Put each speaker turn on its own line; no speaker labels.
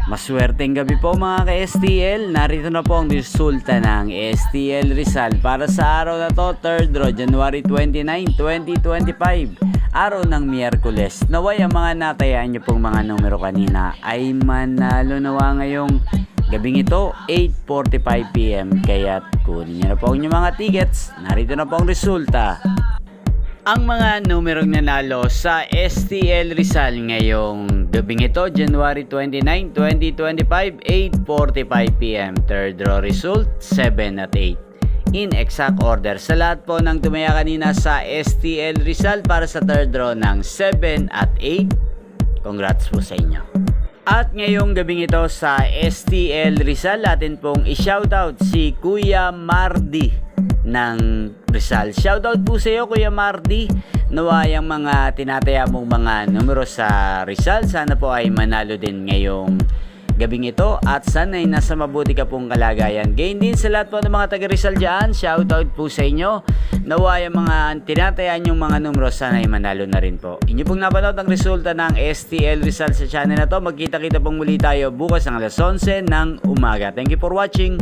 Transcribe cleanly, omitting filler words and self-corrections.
Maswerteng gabi po mga ka-STL. Narito na po ang resulta ng STL Rizal para sa araw na to, 3rd draw, January 29, 2025. Araw ng Miyerkules. Naway ang mga natayaan nyo pong mga numero kanina ay manalo nawa ngayong gabing ito, 8:45 PM. Kaya't kunin nyo na po ang inyong mga tickets. Narito na po ang resulta. Ang mga numerong nanalo sa STL Rizal ngayong gabing ito, January 29, 2025, 8:45 PM. Third draw result, 7 at 8. In exact order sa lahat po ng tumaya kanina sa STL Rizal para sa third draw ng 7 at 8. Congrats po sa inyo. At ngayong gabing ito sa STL Rizal, atin pong i-shoutout si Kuya Mardi ng Rizal. Shoutout po sa iyo Kuya Mardi. Naway ang mga tinataya mong mga numero sa Rizal, sana po ay manalo din ngayong gabing ito at sana ay nasa mabuti ka pong kalagayan. Gain din sa lahat po ng mga taga Rizal dyan, shoutout po sa inyo. Naway ang mga tinatayaan yung mga numero, sana ay manalo na rin po. Inyo pong napanood ang resulta ng STL Rizal sa channel na to. Magkita-kita pong muli tayo bukas ng alas 11 ng umaga. Thank you for watching.